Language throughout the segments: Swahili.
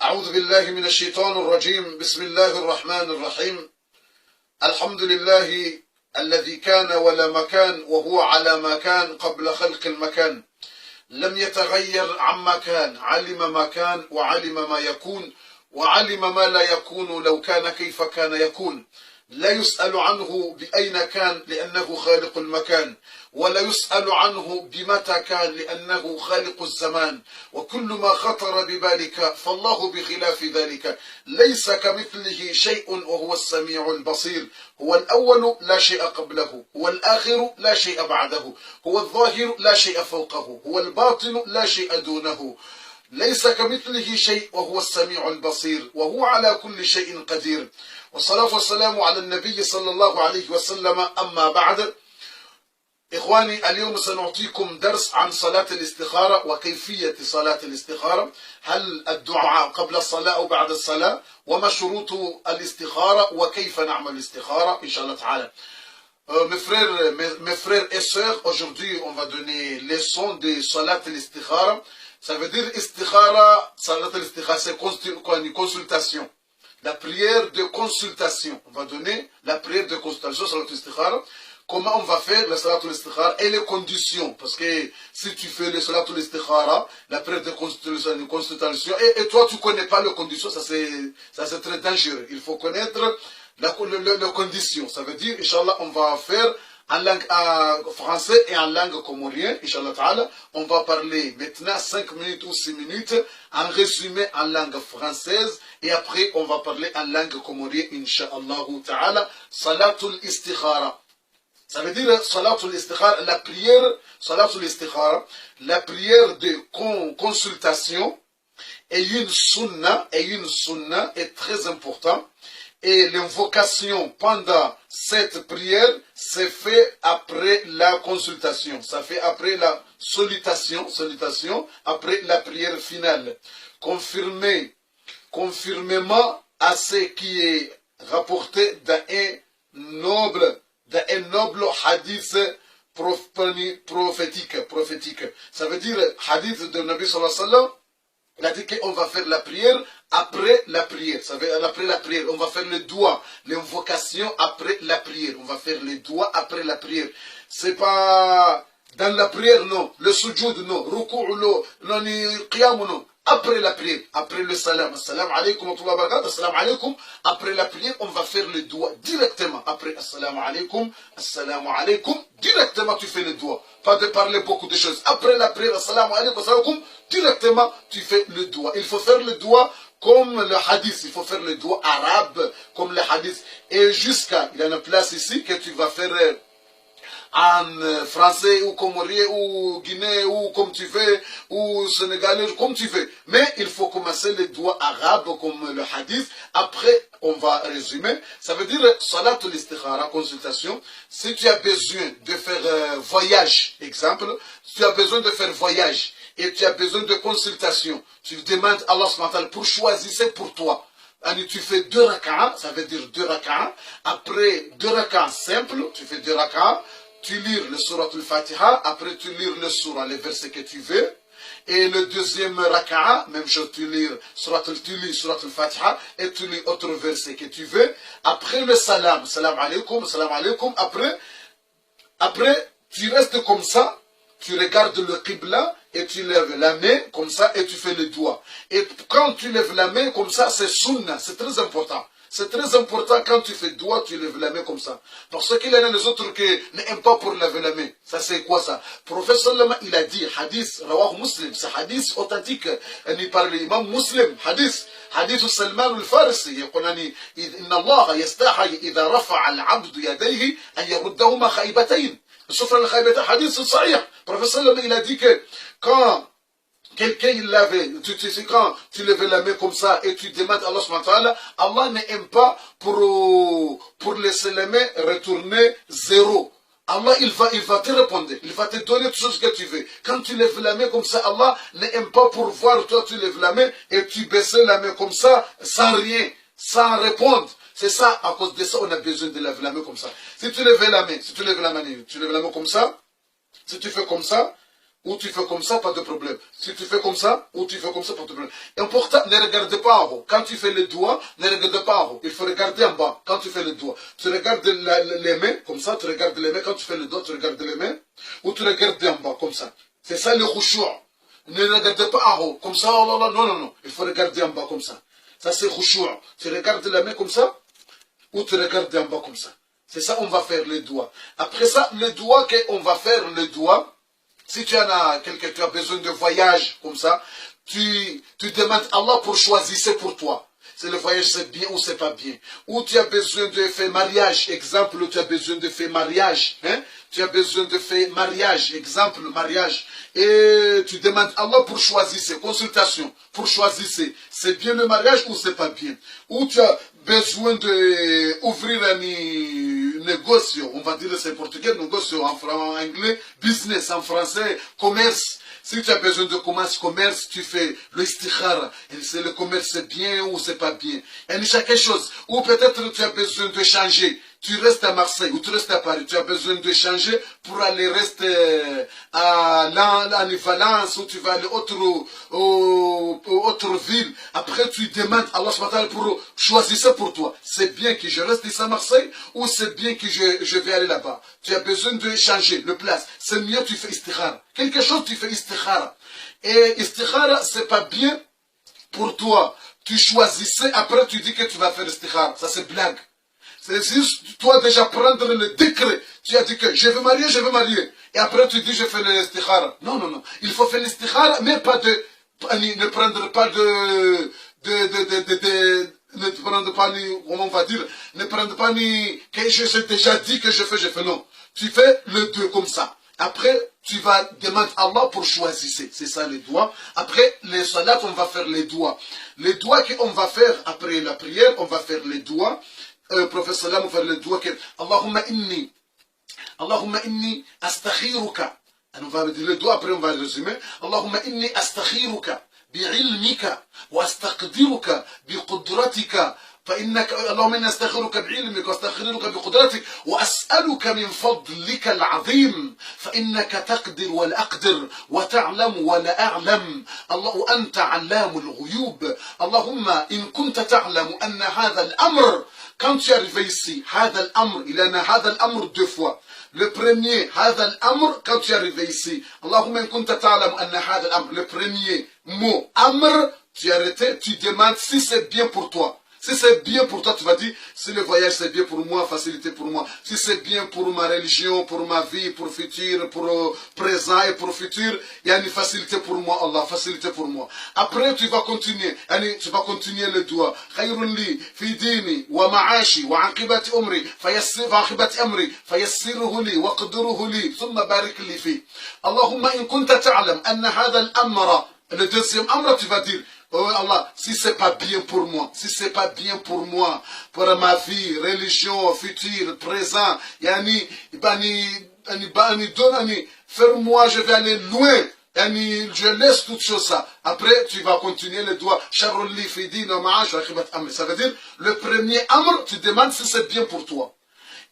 أعوذ بالله من الشيطان الرجيم. بسم الله الرحمن الرحيم. الحمد لله الذي كان ولا مكان وهو على ما كان قبل خلق المكان، لم يتغير عما كان، علم ما كان وعلم ما يكون وعلم ما لا يكون لو كان كيف كان يكون. لا يسأل عنه بأين كان لأنه خالق المكان، ولا يسأل عنه بمتى كان لأنه خالق الزمان. وكل ما خطر ببالك فالله بخلاف ذلك، ليس كمثله شيء وهو السميع البصير. هو الأول لا شيء قبله، هو الآخر لا شيء بعده، هو الظاهر لا شيء فوقه، هو الباطن لا شيء دونه. ليس كمثله شيء وهو السميع البصير، وهو على كل شيء قدير. والصلاة والسلام على النبي صلى الله عليه وسلم. أما بعد، إخواني، اليوم سنعطيكم درس عن صلاة الاستخارة وكيفية صلاة الاستخارة. هل الدعاء قبل الصلاة أو بعد الصلاة؟ وما شروط الاستخارة وكيف نعمل الاستخارة إن شاء الله تعالى. Mes frères et sœurs, aujourd'hui on va donner leçon de Salat al-Istikhara. Ça veut dire Istikhara, Salat al-Istikhara, c'est une consultation. La prière de consultation. On va donner la prière de consultation, Salat al-Istikhara. Comment on va faire la Salat al-Istikhara et les conditions. Parce que si tu fais le Salat al-Istikhara, la prière de consultation, et toi tu ne connais pas les conditions, ça c'est très dangereux. Il faut connaître les conditions. Ça veut dire, Inch'Allah, on va faire en langue français et en langue comorienne, Inch'Allah ta'ala. On va parler maintenant 5 minutes ou 6 minutes en résumé en langue française et après on va parler en langue comorienne, Inch'Allah ta'ala. Salatul Istikhara. Ça veut dire Salatul Istikhara, la prière, Salatul Istikhara, la prière de consultation et une sunna est très important. Et l'invocation pendant cette prière, c'est fait après la consultation. Ça fait après la salutation, après la prière finale. Conformément à ce qui est rapporté dans un noble hadith prophétique. Ça veut dire hadith de Nabi sallallahu alayhi wa sallam. Il a dit qu'on va faire la prière après la prière. Ça veut dire après la prière. On va faire le doigt, l'invocation après la prière. On va faire le doigt après la prière. C'est pas dans la prière, non. Le sujoud, non. Ruku', non. Qiyam, non. Après la prière, après le salam. Assalamu alaikum wa rahmatullahi wa barakatuh. Assalamu alaikum. Après la prière, on va faire le doigt directement. Après assalamu alaikum. Directement tu fais le doigt. Pas de parler beaucoup de choses. Après la prière, assalamu alaikum. Directement tu fais le doigt. Il faut faire le doigt comme le hadith. Il faut faire le doigt arabe comme le hadith. Et jusqu'à, il y a une place ici que tu vas faire en français ou comorien ou guinéen ou comme tu veux ou sénégalais comme tu veux, mais il faut commencer les doigts arabes comme le hadith. Après on va résumer. Ça veut dire Salatul Istikhara, consultation. Si tu as besoin de faire voyage, exemple, tu as besoin de faire voyage et tu as besoin de consultation, tu demandes à Allah subhanahu wa ta'ala pour choisir pour toi. Tu fais 2 rak'ah, ça veut dire 2 rak'ah. Après 2 rak'ah simples, tu fais 2 rak'ah. Tu lis le surat al-Fatiha, après tu lis le surah, les versets que tu veux. Et le deuxième raka'a, même chose, tu lis surat al-Fatiha et tu lis autre verset que tu veux. Après le salam, salam alaikum, après tu restes comme ça, tu regardes le qibla et tu lèves la main comme ça et tu fais le doigt. Et quand tu lèves la main comme ça, c'est sunna, c'est très important. C'est très important quand tu fais doigt, tu lèves la main comme ça. Parce qu'il y en a les autres qui n'aiment pas pour lever la main. Ça c'est quoi ça? Professeur Lama, il a dit, hadith, rawah muslim, c'est hadith authentique. Il parle l'imam muslim, hadith Salman al-Farisi. يقول إن الله يستحي إذا رفع العبد يديه أن يردهما خائبتين. Sauf le khaïbata, hadith صحيح. Professeur Lama, il a dit que quand quelqu'un il l'avait, quand tu lèves la main comme ça et tu demandes à Allah subhanahu wa ta'ala, Allah n'aime pas pour laisser la main retourner zéro. Allah il va te répondre, il va te donner tout ce que tu veux. Quand tu lèves la main comme ça, Allah n'aime pas pour voir toi tu lèves la main et tu baisses la main comme ça sans rien, sans répondre. C'est ça, à cause de ça on a besoin de lever la main comme ça. Si tu lèves la main comme ça, si tu fais comme ça, ou tu fais comme ça, pas de problème. Si tu fais comme ça, ou tu fais comme ça, pas de problème. Important, ne regarde pas en haut. Quand tu fais les doigts, ne regarde pas en haut. Il faut regarder en bas quand tu fais les doigts. Tu regardes les mains, comme ça, tu regardes les mains. Quand tu fais les doigts, tu regardes les mains, ou tu regardes en bas, comme ça. C'est ça le khushu'. Ne regarde pas en haut, comme ça, oh là là, non, non, non. Il faut regarder en bas, comme ça. Ça, c'est khushu'. Tu regardes la main comme ça, ou tu regardes en bas, comme ça. C'est ça, on va faire les doigts. Après ça, les doigts, on va faire les doigts. Si tu en as quelqu'un, tu as besoin de voyage comme ça, tu demandes Allah pour choisir pour toi. C'est le voyage, c'est bien ou c'est pas bien. Ou tu as besoin de faire mariage, exemple, tu as besoin de faire mariage. Hein? Tu as besoin de faire mariage, exemple, mariage. Et tu demandes Allah pour choisir, consultation, pour choisir, c'est bien le mariage ou c'est pas bien. Ou tu as besoin d'ouvrir un négocio, on va dire c'est portugais, négocio en anglais, business en français, commerce. Si tu as besoin de commerce, tu fais le istikhara. C'est le commerce, c'est bien ou c'est pas bien. Il y a chaque chose. Ou peut-être tu as besoin de changer. Tu restes à Marseille ou tu restes à Paris. Tu as besoin de changer pour aller rester à Valence ou tu vas aller autre ville. Après, tu demandes à Allah subhanahu wa ta'ala pour choisir ça pour toi. C'est bien que je reste ici à Marseille ou c'est bien que je vais aller là-bas. Tu as besoin de changer le place. C'est mieux, tu fais istikhara. Quelque chose, tu fais istikhara. Et istikhara, c'est pas bien pour toi. Tu choisissais, après tu dis que tu vas faire istikhara. Ça, c'est blague. C'est juste toi déjà prendre le décret. Tu as dit que je veux marier, je veux marier. Et après tu dis je fais l'istikhara. Non, non, non. Il faut faire l'istikhara, mais pas de... Ne prendre pas ne prendre pas ni... Comment on va dire? Ne prendre pas ni... Que j'ai déjà dit que je fais. Non. Tu fais le deux comme ça. Après, tu vas demander à Allah pour choisir. C'est ça les doigts. Après, les salats, on va faire les doigts. Les doigts qu'on va faire après la prière, on va faire les doigts. Prophète sallam, on va faire les doigts. Allahumma inni astakhiruka. On va dire les doigts, après on va résumer. Allahumma inni astakhiruka bi'ilmika wa astaqdiruka biqudratika. فإنك اللهم إني أستغفرك بعلمك وأستغفرك بقدرتك وأسألك من فضلك العظيم فإنك تقدر ولا أقدر وتعلم ولا أعلم الله وأنت علام الغيوب اللهم إن كنت تعلم أن هذا الأمر quand tu es arrivé ici هذا الأمر il y en a هذا الأمر deux fois le premier هذا الأمر quand tu es arrivé ici اللهم إن كنت تعلم أن هذا الأمر le premier mot أمر tu arrêtes tu demandes si c'est bien pour toi. Si c'est bien pour toi, tu vas dire, si le voyage c'est bien pour moi, facilité pour moi. Si c'est bien pour ma religion, pour ma vie, pour le futur, pour le présent et pour le futur, il y a une facilité pour moi, Allah, facilité pour moi. Après, tu vas continuer, le doigt. Khayrun li, fi dini, wa ma'ashi, wa aqibati umri, fayassiruhu li, wa qadruhu li, thumma barik li fi. Allahumma in kunta ta'lam, anna hadha al-amra, le deuxième amra, tu vas dire, oh Allah, si c'est pas bien pour moi, si c'est pas bien pour moi, pour ma vie, religion, futur, présent, yani, fais-moi, je vais aller loin. Je laisse toutes choses ça. Après, tu vas continuer le doigt. Ça veut dire, le premier amr, tu demandes si c'est bien pour toi.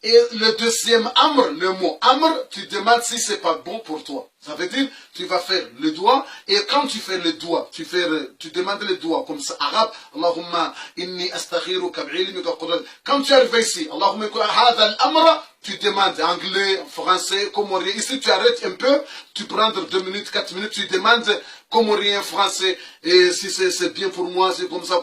Et le deuxième amr, le mot amr, tu demandes si c'est pas bon pour toi. Ça veut dire, tu vas faire le doigt, et quand tu fais le doigt, tu demandes le doigt, comme ça, arabe, Allahumma inni astakhiruka bi'ilmika qudratik. Quand tu arrives ici, Allahumma hadha al-amra, tu demandes anglais, français, comorien. Ici, tu arrêtes un peu, tu prends 2 minutes, 4 minutes, tu demandes comorien, français, et si c'est bien pour moi, c'est comme ça,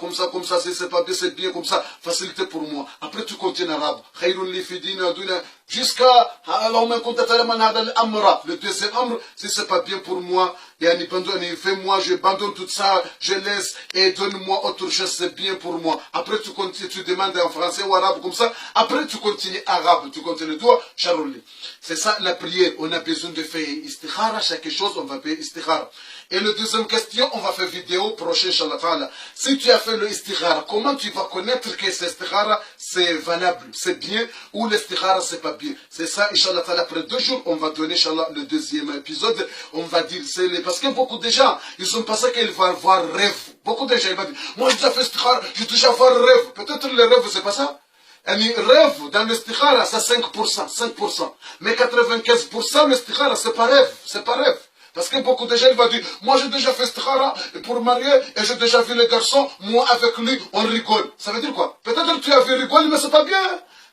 si c'est pas bien, c'est bien comme ça, facilité pour moi. Après, tu continues arabe. Khayrun li fi dini wa dunya, jusqu'à Allahumma kunta ta'lamu hadha al-amra. Le deuxième amr, si c'est pas bien pour moi, fais-moi, je abandonne tout ça, je laisse et donne-moi autre chose, c'est bien pour moi. Après tu continues, tu demandes en français ou arabe comme ça. Après tu continues arabe, tu continues le doigt, charoli. C'est ça la prière. On a besoin de faire istikhara, chaque chose, on va faire istikhara. Et la deuxième question, on va faire vidéo prochaine, Inch'Allah Ta'ala. Si tu as fait le istikhara, comment tu vas connaître que cet istikhara, c'est valable, c'est bien, ou l'istikhara, c'est pas bien. C'est ça, Inch'Allah Ta'ala, après 2 jours, on va donner, Inch'Allah, le deuxième épisode. On va dire, parce que beaucoup de gens, ils ont pensé qu'ils vont avoir rêve. Beaucoup de gens, ils vont dire, moi, j'ai déjà fait istikhara, j'ai déjà fait rêve. Peut-être le rêve, c'est pas ça. Un rêve dans l'istikhara, c'est 5%. Mais 95%, l'istikhara, c'est pas rêve. C'est pas rêve. Parce que beaucoup de gens vont dire, moi j'ai déjà fait istikhara pour marier et j'ai déjà vu les garçons, moi avec lui, on rigole. Ça veut dire quoi? Peut-être que tu as vu rigoler, mais c'est pas bien.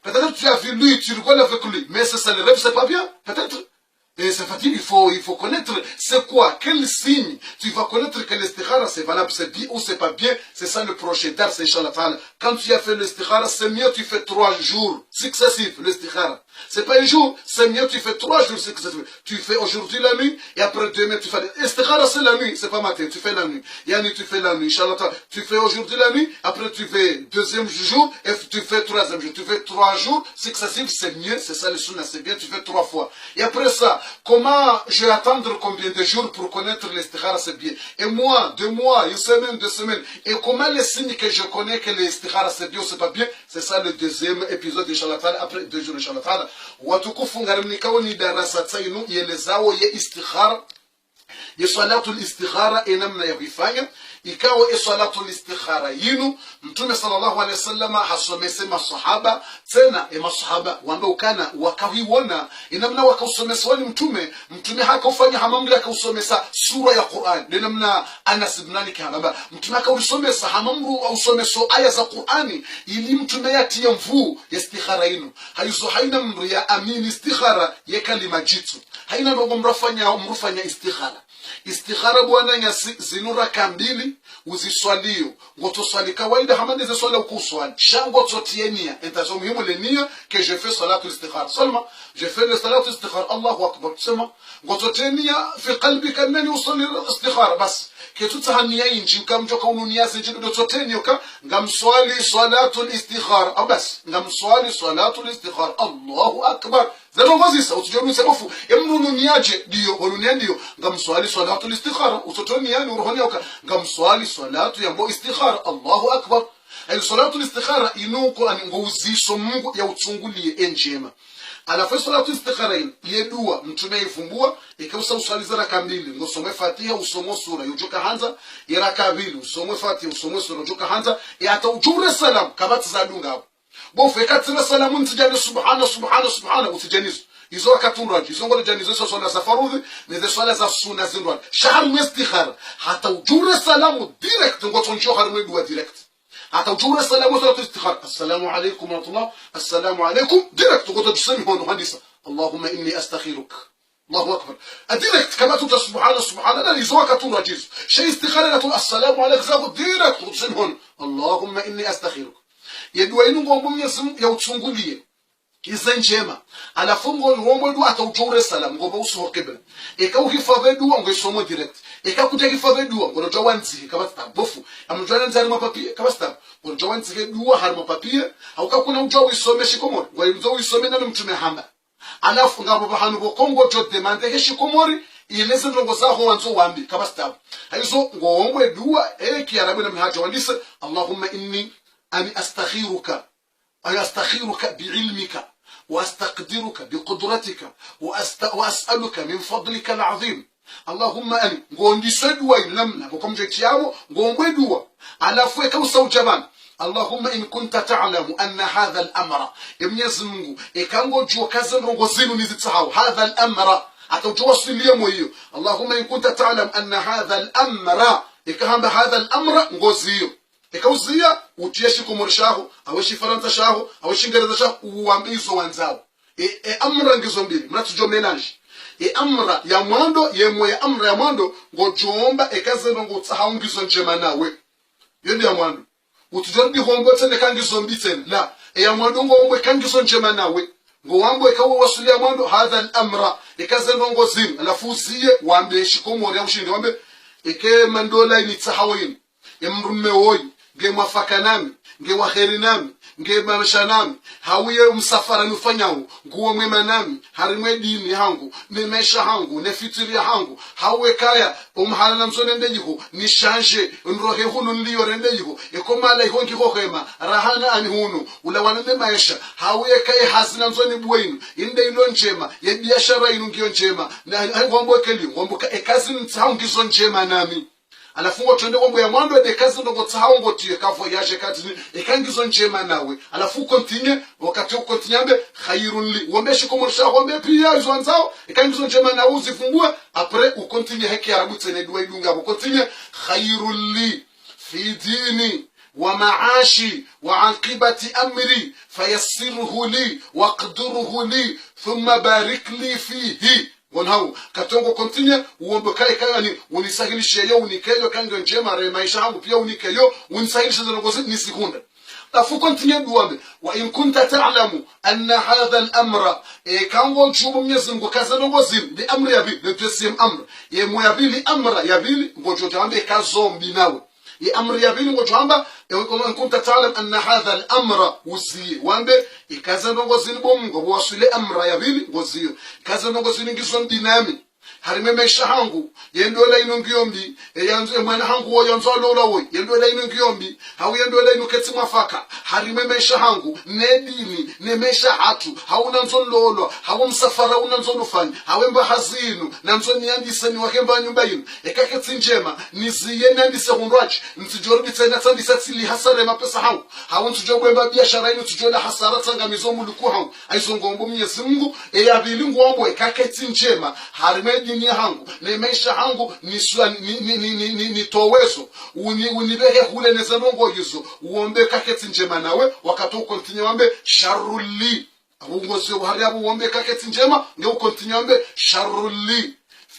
Peut-être que tu as vu lui, tu rigoles avec lui, mais c'est ça le rêve, c'est pas bien. Peut-être. Et ça veut dire, il faut connaître c'est quoi, quel signe. Tu vas connaître que l'istikhara c'est valable, c'est bien ou c'est pas bien. C'est ça le prochain dars, c'est Inch'Allah Ta'ala. Quand tu as fait l'istikhara, c'est mieux tu fais 3 jours successifs, l'istikhara. C'est pas un jour, c'est mieux tu fais 3 jours successifs. Tu fais aujourd'hui la nuit, et après demain tu fais l'istikhara, c'est la nuit, c'est pas matin, tu fais la nuit. Yani tu fais la nuit, Inch'Allah Ta'ala. Tu fais aujourd'hui la nuit, après tu fais deuxième jour, et tu fais troisième jour. Tu fais 3 jours successifs, c'est mieux, c'est ça le sunna, c'est bien, tu fais 3 fois. Et après ça, comment je vais attendre combien de jours pour connaître l'istikhara, c'est bien. Et mois, 2 mois, 1 semaine, 2 semaines. Et comment les signes que je connais que l'istikhara c'est bien ou c'est pas bien, c'est ça le deuxième épisode, Inch'Allah Ta'ala, après 2 jours, Inch'Allah Ta'ala. Watukufu ngarimnikawo ni darasa tsainu yelezawo ye istikhara. Ye salatul istikhara namna ya kuifanya. Ikawa salatul istikhara yinu Mtume sallallahu alaihi wasallam hasomese masahaba tena masahaba wamba ukana wakawiona inamna wakausomesa wali mtume hakufanya hamamla akausomesa sura ya Qur'an namna Anas ibn Malik hamba mtume akausomesa hamamru ausomeso aya za Qur'ani ili mtume yatie mvu ya istikhara yinu haizo haina mri ya amini istikhara ya kalima jitu haina ndogo mrufanya istikhara. Istikhara bwana nyasi zinura kambili uziswalio ngoto swali kawaida hamande ze swala ukuswali shango totienia entazo muhimu le nia que je fais salatul istikhara seulement je fais le salatul istikhara Allahu akbar sema ngoto tenia fi qalbika annani usalli istikhara bas ketu tahania inji ukamjoka ununia sejid do totenio ka ngamswali salatul istikhara abas ngamswali salatul istikhara Allahu akbar zanongozisa utujoni semofu emnunu niaje dio holunia ndio ngamswali salatul istikhara utotoni yani urohonia ka ngamswali salatu yambo istikhara Allahu akbar. Ay salatu istikhara inuko aningouziso Mungu ya uchungulie enjema. Alafu salatu istikhara yedua mtume ifumbua ikausa usaliza raka mbili ngosome Fatiha usomo sura yojoka hanza iraka mbili usome Fatiha usomo sura yojoka hanza yata ujure salam kabati zadunga bofe katina salamu ntijani subhana utijanizo izo wakatunraji izo ngolo janizo izo swala za farudhi nizo swala za sunna zinrwani shahar istikhara hata ujure salamu direct ngotonjo harwe dua direct hata ujure salamu salatu istikhara assalamu alaykum wa rahmatullah assalamu alaykum direct ngotojisemi hono hadisa Allahumma inni astakhiruka Allahu akbar direct kama tuta subhana la izo wakatunraji shay istikhara la tu assalamu alaykum direct ngotojisemi hono Allahumma inni astakhiruka yedua inu ngombo mnyezimu ya uchungulie izenjema alafu ngombo dua ataujure salam ngombo usuho kibla eka uhifadhe dua ngoisomo direct eka kutekifadhe dua ngojo wanzi kama stabofu amjwana nzari mapapie kama stab ngojo wanzi dua har mapapie au kakuna ujo wisome shikomori ngoizo wisome na mtume hamba alafu ngabo bahanu bokongo jo demande ke shikomori ileze ndongo zaho wanzo wambi kama stab haizo ngombo dua kiarabu na mhaja wandisa Allahumma inni ani astakhiruka بعلمك واستقدرك بقدرتك واسالك من فضلك العظيم اللهم اني ngondi sedwa ilamna bokomje tiawo ngongwedwa alafu ekausa ujaban اللهم ان كنت تعلم ان هذا الامر Mwenyezi Mungu ekango jua kaza ndongo zinu nizitsahau هذا الامر atawasilie moyo اللهم ان كنت تعلم ان هذا الامر ekahamba هذا الامر ngoziyo ekauzia utieshi kumorishaho aweshi faranta shaho aweshi ngereza shaho uambizo wanzao amra ngizo mbili mnatujo menage amra ya mwando yemwe amra ya mwando ngojomba ekazendo ngotsaha ngizo njema nawe yende ya mwando utujorbi hombo tene kangizo mbitene la ya mwando ngomwe kangizo njema nawe ngowambo ekawo wasulia mwando hadha al-amra ekazendo ngozini alafuzie wambe shikomori ya ushindi wambe eke mandola ni tsahawini emrume woyi nge mwafaka nami nge waheri nami nge maisha nami hawiye msafara nufanyawo nguwo mwema nami harimwe dini hangu ne maisha hangu ne fitiri hangu hawe kaya umhala namsone ndejiho ni change nrohe hunu nliyo rendejiho ekomala ihonki hohema rahana ani hunu ulawana ne maisha hawe kaya hazina msone bwenu inde ilo njema ye biashara inu ngiyo njema na ngombo keli ngombo ekazi ntsaho ngizo njema nami alafu twende kombo ya mwando de kazi ndo tsahao ngotiye ka voyage katini ikangizo njema nawe alafu continue wakati ukontinyambe khairun li wombe shikomorsha wombe pia izo anzao ikangizo njema nawe uzifungue après ukontinue heki arabu tsene duwa idunga ukontinue khairun li fi dini ومعاشي وعاقبة أمري فيسره لي واقدره لي ثم بارك لي فيه ونهو كتونغو كونتينيا ومبكاي كاني ونسهلش يو ونكيو كانغو njema re maisha yangu pia unikeyo unisahilishze ngozi ni sekunde afu continue duambe wa in kunta ta'lamu anna hadha al-amra kango nchubu Mwenyezi Mungu kaza ngozi bi amri yabi le deuxième amr ye moya bili amra yabili ngojo tambe kazombi nawe امر يابين وجهamba ان كنت تعلم ان هذا الامر وزي وامbe ikaza ngozini bomungu bwasule amra yabili ngoziyo kaza ngozini ngizon dinami harime mesha hangu yendola ino ngiyombi yanzu mwana hangu wo yanzo lola wo yendola ino ngiyombi hawu yendola ino ketsi mafaka harime mesha hangu nedini nemesha hatu hauna nzo lolo hawu msafara una nzo lufanya hawemba hazinu na nzo niyandise ni wakemba nyumba yinu ekaketsi njema niziye nandise hundwachi nsijori tsena tsandisa tsili hasare mapesa hangu hawu nsijogwemba biashara ino tujola hasara tsanga mizomu luku hangu aizongombo Mwenyezi Mungu eyabili ngombo ekaketsi njema harime dini hangu nemesha hangu ni towezo unibehe hule nezanongo yizo uombe kaketi njema nawe wakati ukontinye wambe sharuli abungozi uhariabu uombe kaketi njema nge ukontinye wambe sharuli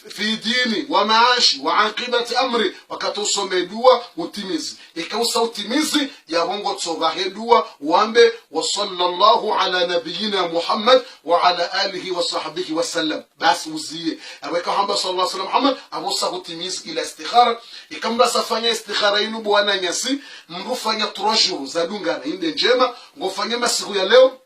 fi dini wa maashi wa aqibati amri wakati usome dua utimizi ikausa utimizi ya bongo tsobahe dua wambe wa sallallahu ala nabiyina Muhammad wa ala alihi wa sahbihi wa sallam bas uzie aweka hamba sallallahu alaihi wasallam Muhammad abusa utimizi ila istikhara ikamda safanya istikhara inu bwana nyasi mrufanya 3 jours za dungana inde njema ngofanya masiku ya leo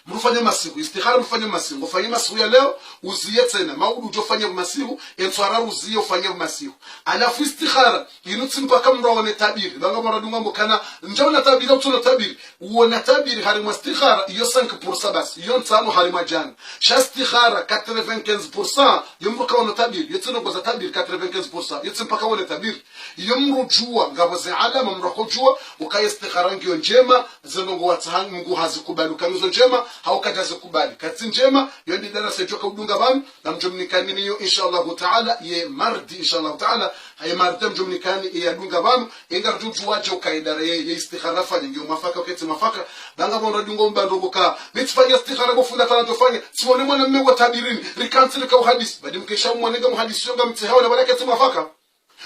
mrufanye masiku istikhara mfanye masiku ngofanye masiku ya leo uziye tena maudu ujofanye masiku enswara uziye ufanye masiku alafu istikhara yinutsi mpaka mraone tabiri banga maradunga mukana njona tabiri utuna tabiri uona tabiri hari istikhara iyo 5% basi iyo nsano hari majana sha istikhara 95% yumruka ona tabiri yetsino goza tabiri 95% yetsi mpaka ona tabiri yumrujua ngaboze alama mrakojua ukaya istikhara ngio njema zenongo watsangu Mungu hazikubali kamizo njema haukajaze kubali katsi njema yondi darasa joka udunga banu na mjumnikani niyo inshallah taala ye mardi inshallah taala hay mardi mjumnikani ya dunga banu ingarjuju waje ukaidara ye istikhara fanya ngiyo mafaka uketi mafaka banga bondo dungo mbandunguka mitfanya istikhara bofunda kana tofanya sione mwana mme watabirini rikansile ka uhadisi badi mkisha mwanega muhadisi yonga mtihao na barakati mafaka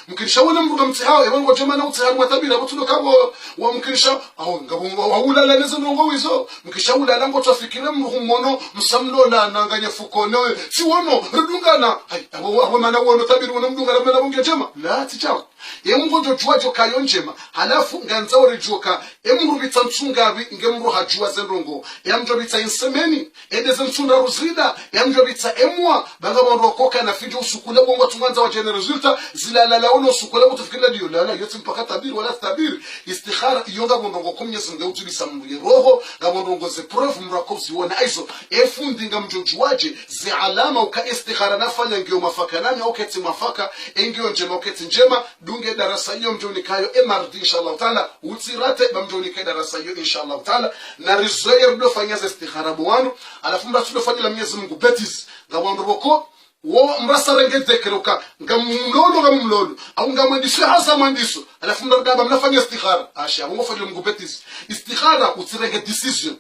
mkirishawona mruga mtihao yabango jema na utihao mwatabira abutuno kabo wa mkirisha aho ngabo wawula lezo nongo wizo mkishawula lango twafikira mruhumono msamlola nanganya fukone si wono rudungana abo mana wono tabiri wono mdungana mena bonge jema la tichao yemungo jojwajo kayo njema halafu nganza orijoka emurubitsa ntsungabi ngemru hajua zendongo yamjobitsa insemeni edeze ntunda ruzida yamjobitsa emwa banga bondo koka na fijo usukula bongo tunganza wa general resulta zilala uno sukula kutufikira dio la yote mpaka tabiri wala tabiri istikhara yonga bondo ngokomnyesa ngeutsibisa mbuye roho ngabondo ngoze proof mrakozi wona aizo efundi ngamjojwaje zi alama uka istikhara nafanya ngio mafaka nani oketi mafaka engio njema oketi njema dunge darasa hiyo mjonikayo mardi inshallah taala utsirate bamjonikayo darasa hiyo inshallah taala na rizoyer do fanya istikhara bwanu alafu mrasudo fanya la Mwenyezi Mungu betis ngabondo boko wo mrasarenge tekroka ngamulolo au ngamandiswe hasa mandiso alafu ndaba mnafanya istikhara asha ngo fanya Mungu betis istikhara utsirenge decision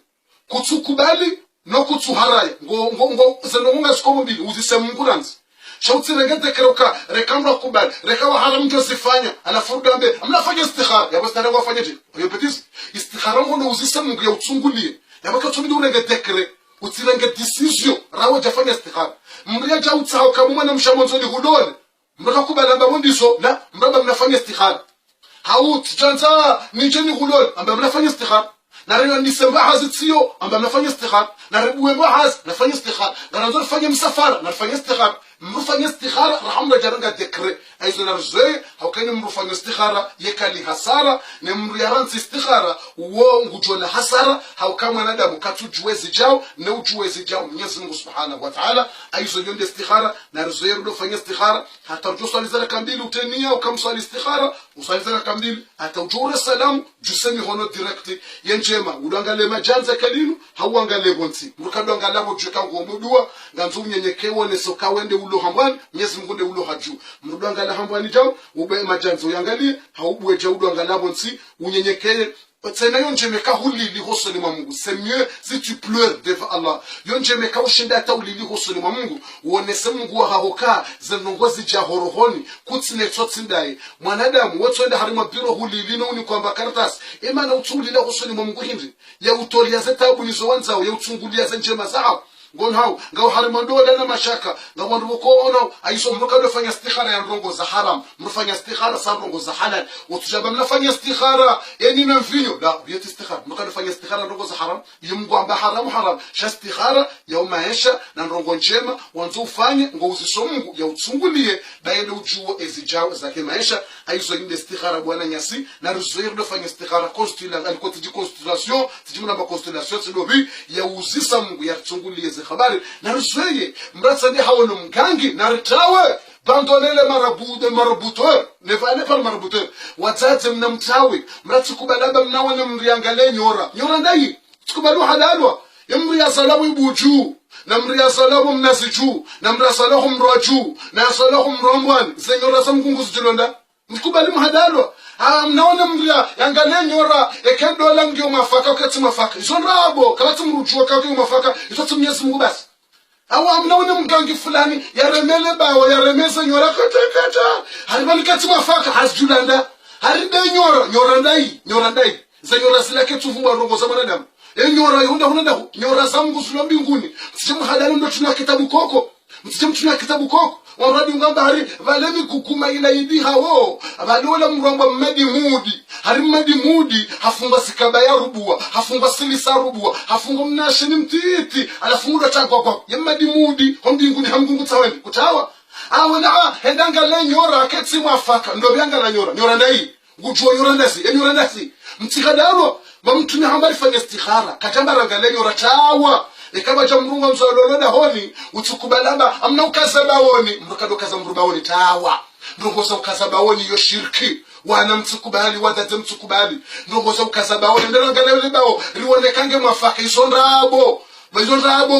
kutsukubali no kutsuharaya ngo zenonga sikomobili uzise munguranzi shauti regete keroka rekamra kubali rekawa haram josifanya alafu gambe amnafanya istikhara yabastara wafanya je yo betis istikhara ngo uzise Mungu ya utsungulie yabaka tumidi urengete kere utsirenge decision rawo jafanya istikhara mriya ja utsao kama mwana mshamonzo ni hudole mraka kubali amba mondiso la mraba mnafanya istikhara haut janza nijeni hudole amba mnafanya istikhara na rero ndisemba hazitsio amba mnafanya istikhara na rebuwe mbahaz nafanya istikhara garanzo fanya msafara nafanya istikhara mrufanya istikhara rahamna jaranga dekre aizo na rzoe haukani mrufanya istikhara yekali hasara ne mriyaransi istikhara wo ngujona hasara haukama nadamu katujuwezi jao ne ujuwezi jao Mwenyezi Mungu Subhanahu wa Ta'ala aizo yonde istikhara na rzoe ndo fanya istikhara hata rjo swali zaka kambili utenia ukamswali istikhara uswali zaka kambili hata ujure salamu jusemi hono direct yenjema udangale majanza kalinu hauangale bonsi mrukado angalabo juka ngomudua nganzu nyenyekewo ne soka wende ulo hambani Mwenyezi Mungu nde ulo haju mrudo angala hambani jao ube majanzo yangalie haubwe je udo angalabo nsi unyenyekee tsena yonjemeka hulili hosoni mwa Mungu. C'est mieux si tu pleures devant Allah. Yonjemeka ushinda ata ulili hosoni mwa Mungu uonese Mungu wa hahoka zenongozi ja horohoni kutsine tsotsindaye mwanadamu wotsoenda harima biro hulili no ni kwamba karatasi imana utungulila hosoni mwa Mungu hindi ya utolia zetabu nizo wanzao ya utungulia za njema zao gonhau ngao harimando na mashaka ngao nduko ono aiso mrukado fanya istikhara ya ndongo za haram mrufanya istikhara sa ndongo za halal utujaba mnafanya istikhara yani na mvinyo la yeti istikhara mrukado fanya istikhara ndongo za haram yimgo amba haram sha istikhara ya umaisha na ndongo njema wanzo ufanye ngo uziso Mungu ya utungulie daende ujuo ezijao zake maisha aiso inde istikhara bwana nyasi na ruzoir do fanya istikhara constellation alikote di constellation tijimuna ba constellation tinobi ya uzisa Mungu ya tungulie habari na rusweye mratsa ndi hawo mgangi na ritawe bandonele marabuteur ne vale par marabuteur watsatse mnamtawe mratsi kubalaba mnawana mriangale nyora ndai tukubalu halalwa yamri ya salamu ibuju na mri ya salamu mnasiju na mri ya salamu mroju na ya salamu mrombwan zenyora samkunguzi jilonda mtukubali mhadalwa mnaona mria yangale nyora ekendo la ngio mafaka ukati mafaka izonrabo kabati mrujua kakio mafaka itotsi Mwenyezi Mungu basi awa mnaona mgangi fulani yaremele bawo yaremeza nyora kata haribali kati mafaka hasjulanda haride nyora ndai zenyora silake tuvumba rongo za mwanadamu nyora yunda nyora za Mungu zilo mbinguni msimu halali ndo tuna kitabu koko waradi ngamba hari valemi kukuma ila idi hawo abadola mromba mmadi mudi hafunga sikaba ya rubua hafunga silisa rubua hafunga mnashini mtiti alafunga changwa kwa yemmadi mudi hombinguni hamgungu tsaweni kutawa awana hendanga le nyora ketsi mwafaka ndo byanga la nyora ndai gujwa nyora ndasi mtikadalo mamtuni hambali fanya istikhara katambara ngale nyora tawa ikaba jamrunga mzalolo da honi utukubalamba amna ukazabawoni mrukado kazamrubawoni tawa ndongoza ukazabawoni yo shirki wana mtukubali wadate mtukubali ndongoza ukazabawoni ndangale bawo liwonekange mwafaka isonrabo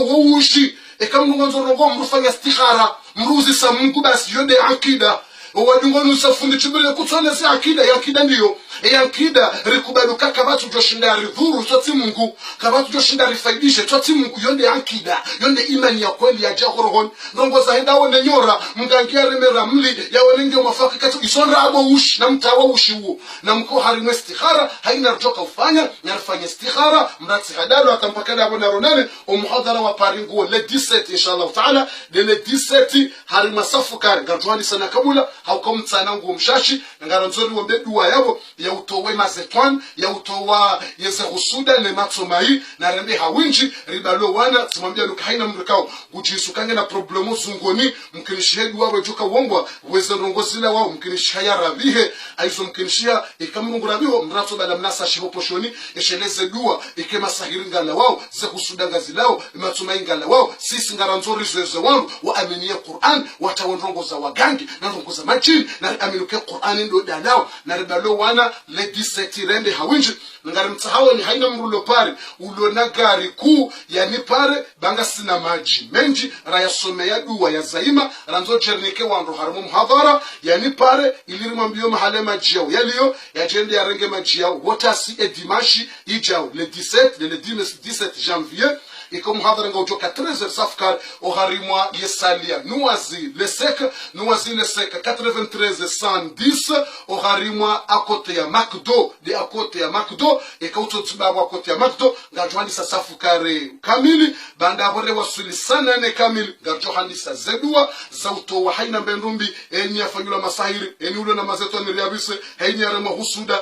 wushi ekamnungonzo rongo mrufanya istikhara mruzi sa Mungu basi yode akida wadungonu safundi chibele kutsone si akida ndiyo akida rikubaluka kabatu joshinda ridhuru twati Mungu kabatu joshinda rifaidishe twati Mungu yonde akida yonde imani ya kweli ya jahorohon ndongo za henda wone nyora mgangia remera mli ya wenenge mafaka katu isonra abo ushi na mtawa ushi huo na mko harimwe istikhara haina rutoka ufanya na rifanya istikhara mrati hadalo atampakada abo na ronane umuhadara wa paringuo le 17 inshallah taala le 17 harima safukari garjuhani sana kabula haukomtsana ngo mshashi ngaranzori wombe duwa yabo ya utowe mazetwan ya utowa yeze husuda ne matsomai na rembe hawinji ribalo wana tumambia lukaina mrikao gujisukange na problemo zungoni mkinishedu wabo joka wongwa weze rongozila wao mkinishaya rabihe aizo mkinishia ikamrungu rabiho mrato bala mnasa shihoposhoni esheleze dua ikema sahiringa la wao ze husuda ngazilao matsomai ngala wao sisi ngaranzori zeze wangu wa aminiye Qur'an watawonrongo za wagangi na rongo za majini na aminuke Qur'an ndo dalao na ribalo wana le 17 rende hawinji ngari mtahawo ni haina mrulo pare ulona gari kuu yani pare banga sina maji menji rayasomea dua ya zaima ranzo chernike wanro harmu muhadhara yani pare ilirima mbio mahale maji yao yaliyo ya jende ya renge maji yao wotasi edimashi ijao le 17 janvier et comme hadra nga ujoka 13 safkar o harimwa yesalia Noisy le sec 93 110 o harimwa akote ya Macdo de akote ya Macdo et kauto tibaba akote ya Macdo nga johani sa safukare kamili banda bore wasuli sana ne kamili nga johani sa zedua zauto wa haina mbendumbi eni afanyula masahiri eni ulo na mazeto ni riabise eni arema husuda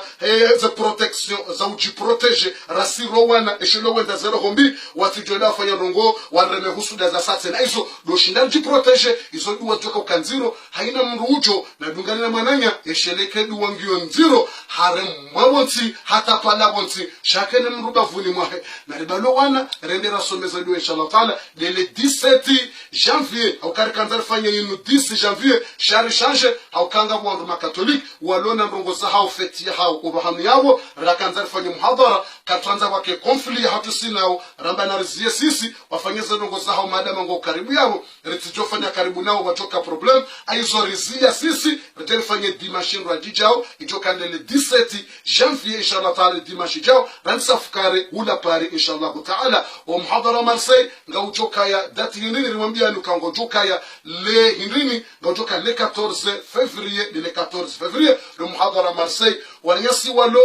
za protection za uji protege rasiro wana eshelo wenda zero hombi watijo joda fanya rongo wareme husuda za sasa na hizo do shinda jiprotege hizo duwa toka ukanziro haina mrujo na dungani na mwananya esheleke duwa ngio nziro hare mwabonti hata pala bonti shake ne mruba vuni mwahe na ribalo wana rendera someza duwa inshallah taala dele 17 janvier au karikanzar fanya yinu 10 janvier shari change au kanga bwa catholique walona rongo za hao feti hao ubahamu yao rakanzar fanya muhadara katranza wake conflit hatu sinao ramba na rizie sisi wafanyeze rongo za hao madama ngo karibu yao retijofanya karibu nao watoka problem aizo rizia sisi retefanye dimanche rajijao ijoka ndele 17 janvier inshallah taala dimanche jao ransa fukare ula pare inshallah taala wa muhadara Marseille ngaujoka ya date hindini rimwambia nukango joka ya le hindini ngaujoka le 14 février le 14 février le muhadara Marseille wanyasi walo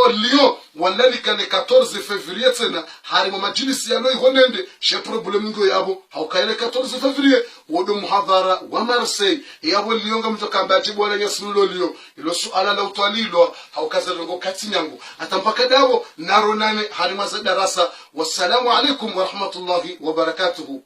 Lyon walalika le 14 février tena harimo majilisi yalo ihonende she problem ngo yabo haukaile 14 février wodo muhadara wa Marseille yabo Lyon ngamtoka mbati bwana nyasulo Lyon ilo suala la utwalilo haukaza ngo katinyango atampaka dawo naro nane harima za darasa. Wassalamu alaikum wa rahmatullahi wa barakatuhu.